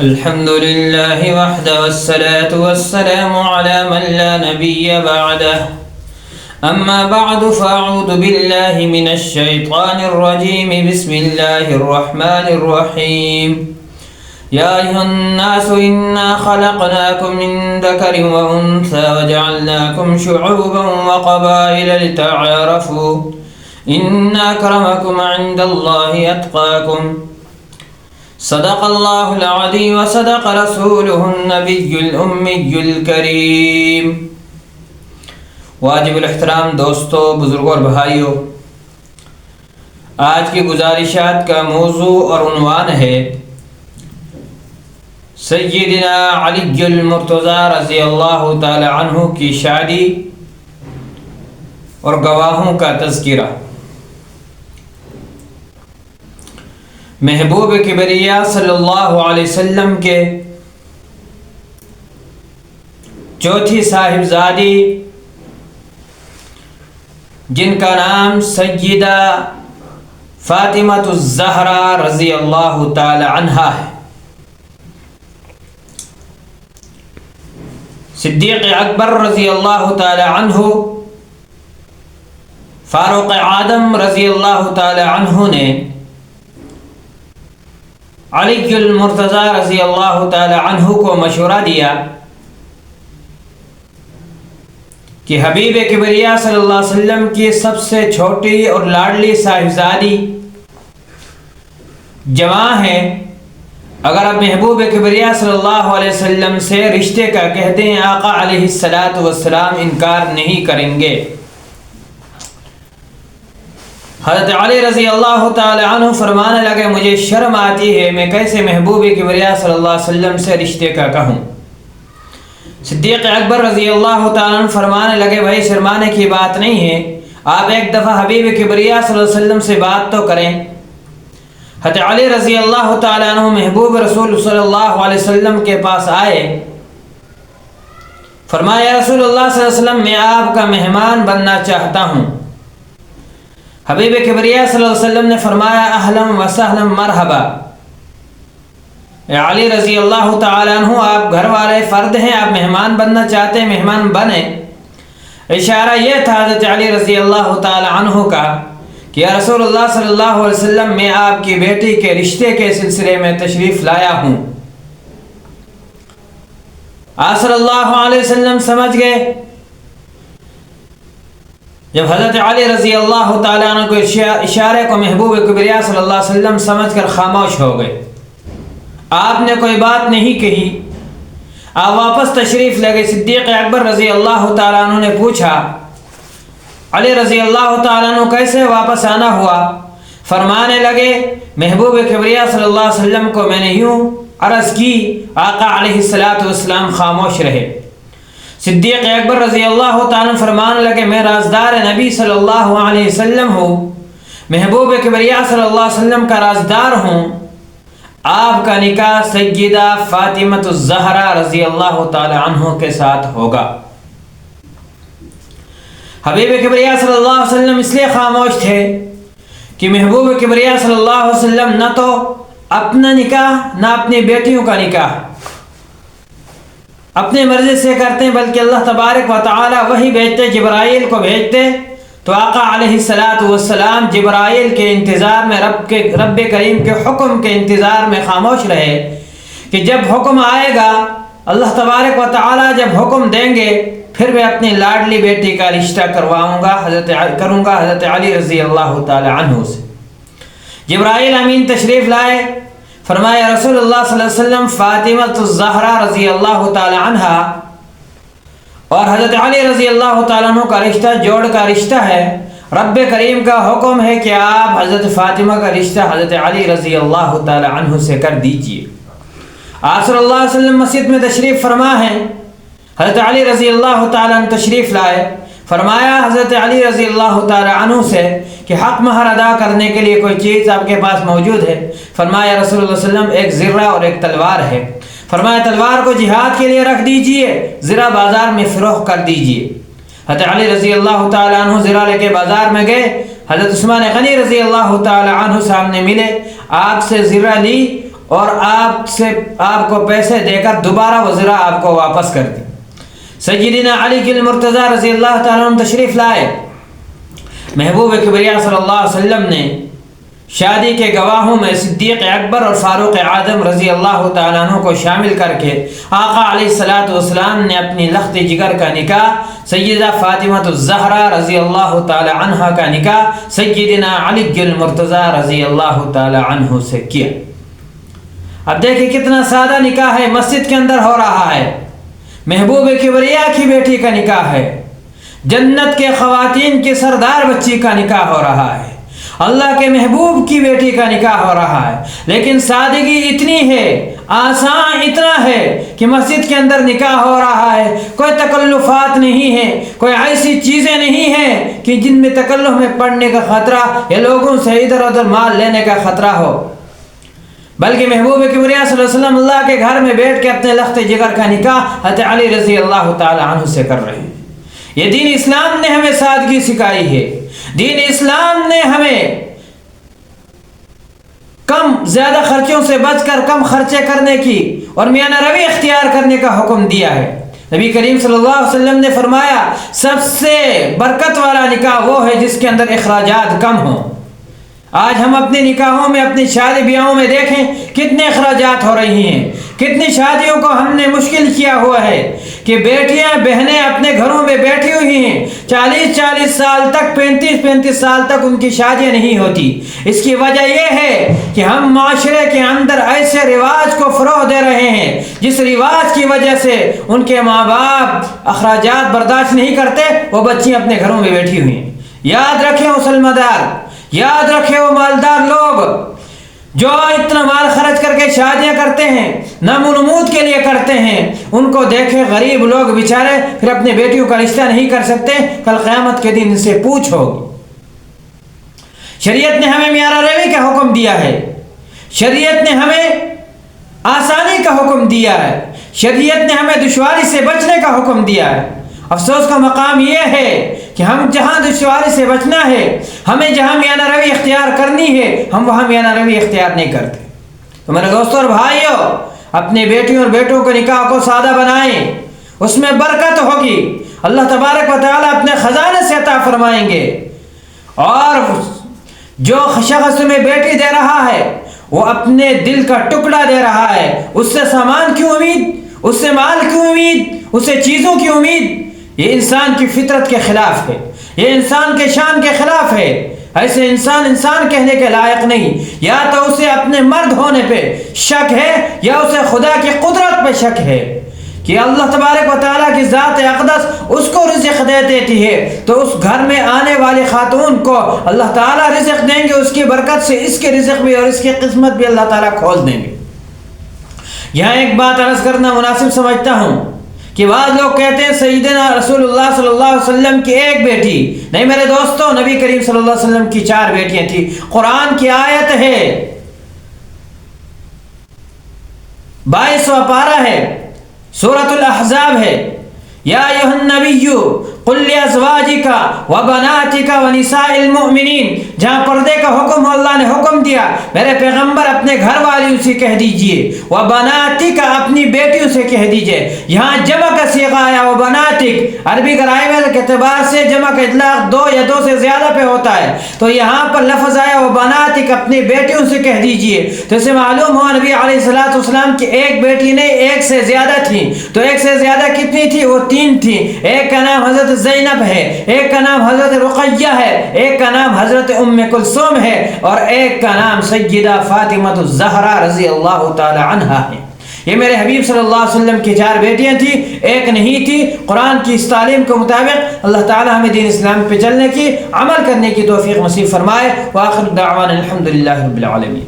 الحمد لله وحده والصلاة والسلام على من لا نبي بعده أما بعد فأعوذ بالله من الشيطان الرجيم بسم الله الرحمن الرحيم يا أيها الناس إنا خلقناكم من ذكر وأنثى وجعلناكم شعوبا وقبائل لتعارفوا إن أكرمكم عند الله أتقاكم صدق اللہ العظیم وصدق رسولہ النبی الأمی الکریم۔ واجب الاحترام دوستو، بزرگوں اور بھائیوں، آج کی گزارشات کا موضوع اور عنوان ہے سیدنا علی المرتضی رضی اللہ تعالی عنہ کی شادی اور گواہوں کا تذکرہ۔ محبوب کبریا صلی اللہ علیہ وسلم کے چوتھی صاحبزادی جن کا نام سیدہ فاطمہ الزہرا رضی اللہ تعالی عنہا ہے، صدیق اکبر رضی اللہ تعالی عنہ، فاروق اعظم رضی اللہ تعالی عنہ نے علی المرتضی رضی اللہ تعالی عنہ کو مشورہ دیا کہ حبیب کبریا صلی اللہ علیہ وسلم کی سب سے چھوٹی اور لاڈلی صاحبزادی جوان ہے، اگر آپ محبوب کبریا صلی اللہ علیہ وسلم سے رشتے کا کہتے ہیں آقا علیہ السلام انکار نہیں کریں گے۔ حضرت علی رضی اللہ تعالی عنہ فرمانے لگے مجھے شرم آتی ہے، میں کیسے محبوب کبریا صلی اللہ علیہ وسلم سے رشتے کا کہوں۔ صدیق اکبر رضی اللہ تعالی عنہ فرمانے لگے بھائی شرمانے کی بات نہیں ہے، آپ ایک دفعہ حبیب کبریا صلی اللہ علیہ وسلم سے بات تو کریں۔ حضرت علی رضی اللہ تعالی عنہ محبوب رسول صلی اللہ علیہ وسلم کے پاس آئے، فرمایا یا رسول اللہ صلی اللہ علیہ وسلم میں آپ کا مہمان بننا چاہتا ہوں۔ حبیب کبریا صلی اللہ علیہ وسلم نے فرمایا اہلا و سہلا مرحبا، علی رضی اللہ تعالی عنہ آپ گھر والے فرد ہیں، آپ مہمان بننا چاہتے ہیں، مہمان بنیں۔ اشارہ یہ تھا حضرت علی رضی اللہ تعالی عنہ کا کہ یا رسول اللہ صلی اللہ علیہ وسلم میں آپ کی بیٹی کے رشتے کے سلسلے میں تشریف لایا ہوں۔ آپ صلی اللہ علیہ وسلم سمجھ گئے، جب حضرت علی رضی اللہ تعالیٰ عنہ کو اشارے کو محبوب کبریا صلی اللہ علیہ وسلم سمجھ کر خاموش ہو گئے، آپ نے کوئی بات نہیں کہی، آپ واپس تشریف لے گئے۔ صدیق اکبر رضی اللہ تعالیٰ عنہ نے پوچھا علی رضی اللہ تعالیٰ عنہ کیسے واپس آنا ہوا؟ فرمانے لگے محبوب کبریا صلی اللہ علیہ وسلم کو میں نے یوں عرض کی، آقا علیہ السلام خاموش رہے۔ صدیق اکبر رضی اللہ تعالیٰ فرمانے لگے میں رازدار نبی صلی اللہ علیہ وسلم ہوں، محبوب کبریا صلی اللہ علیہ وسلم کا رازدار ہوں، آپ کا نکاح سیدہ فاطمہ الزہرا رضی اللہ تعالی عنہ کے ساتھ ہوگا۔ حبیب کبریا صلی اللہ علیہ وسلم اس لیے خاموش تھے کہ محبوب کبریا صلی اللہ علیہ وسلم نہ تو اپنا نکاح نہ اپنی بیٹیوں کا نکاح اپنے مرضی سے کرتے ہیں، بلکہ اللہ تبارک و تعالی وہی بھیجتے، جبرائیل کو بھیجتے، تو آقا علیہ السلام جبرائیل کے انتظار میں رب کریم کے حکم کے انتظار میں خاموش رہے کہ جب حکم آئے گا اللہ تبارک و تعالی جب حکم دیں گے پھر میں اپنی لاڈلی بیٹی کا رشتہ کروں گا حضرت علی رضی اللہ تعالی عنہ سے۔ جبرائیل امین تشریف لائے، فرمایا رسول اللہ صلی اللہ علیہ وسلم فاطمہ الزہرا رضی اللہ تعالی عنہا اور حضرت علی رضی اللہ تعالیٰ عنہ کا رشتہ جوڑ کا رشتہ ہے، رب کریم کا حکم ہے کہ آپ حضرت فاطمہ کا رشتہ حضرت علی رضی اللہ تعالی عنہ سے کر دیجئے۔ آپ صلی اللہ علیہ وسلم مسجد میں تشریف فرما ہے، حضرت علی رضی اللہ تعالیٰ عنہ تشریف لائے، فرمایا حضرت علی رضی اللہ تعالی عنہ سے کہ حق مہر ادا کرنے کے لیے کوئی چیز آپ کے پاس موجود ہے؟ فرمایا رسول اللہ صلی اللہ علیہ وسلم ایک زرہ اور ایک تلوار ہے۔ فرمایا تلوار کو جہاد کے لیے رکھ دیجئے، زرہ بازار میں فروخت کر دیجئے۔ حضرت علی رضی اللہ تعالی عنہ زرہ لے کے بازار میں گئے، حضرت عثمان غنی رضی اللہ تعالی عنہ سامنے ملے، آپ سے زرہ لی اور آپ کو پیسے دے کر دوبارہ وہ زرہ آپ کو واپس کر دی۔ سیدنا علی المرتضیٰ رضی اللہ تعالیٰ عنہ تشریف لائے، محبوب کبریا صلی اللہ علیہ وسلم نے شادی کے گواہوں میں صدیق اکبر اور فاروق اعظم رضی اللہ تعالیٰ عنہ کو شامل کر کے آقا علیہ الصلوۃ والسلام نے اپنی لخت جگر کا نکاح سیدہ فاطمہ الزہرا رضی اللہ تعالیٰ عنہ کا نکاح سیدنا علی المرتضیٰ رضی اللہ تعالیٰ عنہ سے کیا۔ اب دیکھیں کتنا سادہ نکاح ہے، مسجد کے اندر ہو رہا ہے، محبوب کبریا کی بیٹی کا نکاح ہے، جنت کے خواتین کی سردار بچی کا نکاح ہو رہا ہے، اللہ کے محبوب کی بیٹی کا نکاح ہو رہا ہے، لیکن سادگی اتنی ہے، آسان اتنا ہے کہ مسجد کے اندر نکاح ہو رہا ہے، کوئی تکلفات نہیں ہے، کوئی ایسی چیزیں نہیں ہیں کہ جن میں تکلف میں پڑنے کا خطرہ یا لوگوں سے ادھر ادھر مال لینے کا خطرہ ہو، بلکہ محبوب کبریا صلی اللہ علیہ وسلم اللہ کے گھر میں بیٹھ کے اپنے لخت جگر کا نکاح حضرت علی رضی اللہ تعالی عنہ سے کر رہے ہیں۔ یہ دین اسلام نے ہمیں سادگی سکھائی ہے، دین اسلام نے ہمیں کم زیادہ خرچوں سے بچ کر کم خرچے کرنے کی اور میانہ روی اختیار کرنے کا حکم دیا ہے۔ نبی کریم صلی اللہ علیہ وسلم نے فرمایا سب سے برکت والا نکاح وہ ہے جس کے اندر اخراجات کم ہوں۔ آج ہم اپنے نکاحوں میں، اپنی شادی بیاہوں میں دیکھیں کتنے اخراجات ہو رہی ہیں، کتنی شادیوں کو ہم نے مشکل کیا ہوا ہے کہ بیٹیاں بہنیں اپنے گھروں میں بیٹھی ہوئی ہیں، 40 سال تک، 35 سال تک ان کی شادیاں نہیں ہوتی۔ اس کی وجہ یہ ہے کہ ہم معاشرے کے اندر ایسے رواج کو فروغ دے رہے ہیں جس رواج کی وجہ سے ان کے ماں باپ اخراجات برداشت نہیں کرتے، وہ بچیاں اپنے گھروں میں بیٹھی ہوئی ہیں۔ یاد رکھیں مسلمان دار، یاد رکھے وہ مالدار لوگ جو اتنا مال خرچ کر کے شادیاں کرتے ہیں، نام و نمود کے لیے کرتے ہیں، ان کو دیکھے غریب لوگ بیچارے پھر اپنے بیٹیوں کا رشتہ نہیں کر سکتے، کل قیامت کے دن ان سے پوچھ ہوگی۔ شریعت نے ہمیں میانہ روی کا حکم دیا ہے، شریعت نے ہمیں آسانی کا حکم دیا ہے، شریعت نے ہمیں دشواری سے بچنے کا حکم دیا ہے۔ افسوس کا مقام یہ ہے کہ ہم جہاں دشواری سے بچنا ہے، ہمیں جہاں میانہ روی اختیار کرنی ہے، ہم وہاں میانہ روی اختیار نہیں کرتے۔ تو میرے دوستوں اور بھائیوں، اپنے بیٹیوں اور بیٹوں کے نکاح کو سادہ بنائیں، اس میں برکت ہوگی، اللہ تبارک و تعالیٰ اپنے خزانے سے عطا فرمائیں گے، اور جو شخص میں بیٹی دے رہا ہے وہ اپنے دل کا ٹکڑا دے رہا ہے، اس سے سامان کیوں امید، اس سے مال کیوں امید، اس سے چیزوں کی امید؟ یہ انسان کی فطرت کے خلاف ہے، یہ انسان کے شان کے خلاف ہے۔ ایسے انسان کہنے کے لائق نہیں، یا تو اسے اپنے مرد ہونے پہ شک ہے یا اسے خدا کی قدرت پہ شک ہے کہ اللہ تبارک و تعالیٰ کی ذات اقدس اس کو رزق دے دیتی ہے، تو اس گھر میں آنے والی خاتون کو اللہ تعالیٰ رزق دیں گے، اس کی برکت سے اس کے رزق بھی اور اس کی قسمت بھی اللہ تعالیٰ کھول دیں گے۔ یہاں ایک بات عرض کرنا مناسب سمجھتا ہوں کہ بعض لوگ کہتے ہیں سیدنا رسول اللہ صلی اللہ علیہ وسلم کی ایک بیٹی، نہیں میرے دوستوں، نبی کریم صلی اللہ علیہ وسلم کی 4 بیٹیاں تھیں۔ قرآن کی آیت ہے، 22واں پارہ ہے، سورۃ الاحزاب ہے، یا ایھا النبی قل لازواجک وبناتک ونساء المؤمنین، جہاں پردے کا حکم اللہ نے حکم دیا، میرے پیغمبر اپنے گھر والیوں سے کہہ دیجئے، وبناتک اپنی بیٹیوں سے کہہ دیجئے۔ یہاں جمع کا صیغہ آیا وبناتک، عربی گرامر کے اعتبار سے جمع کا اطلاق 2 یا 2 سے زیادہ پہ ہوتا ہے، تو یہاں پر لفظ آیا وبناتک، اپنی بیٹیوں سے کہہ دیجئے، تو اسے معلوم ہوا نبی علیہ الصلوۃ والسلام کی ایک بیٹی نہیں، 1 سے زیادہ تھیں۔ تو 1 سے زیادہ کتنی تھی؟ وہ 3 تھیں۔ ایک کا نام حضرت زینب ہے، ایک کا نام حضرت رقیہ ہے، ایک کا نام حضرت ام کلثوم ہے، اور ایک کا نام سیدہ فاطمہ الزہرا رضی اللہ تعالی عنہا ہے۔ یہ میرے حبیب صلی اللہ علیہ وسلم کی 4 بیٹیاں تھیں، ایک نہیں تھی۔ قرآن کی اس تعلیم کے مطابق اللہ تعالی ہمیں دین اسلام پہ چلنے کی، عمل کرنے کی توفیق نصیب فرمائے۔ وآخر دعوانا الحمدللہ رب العالمین۔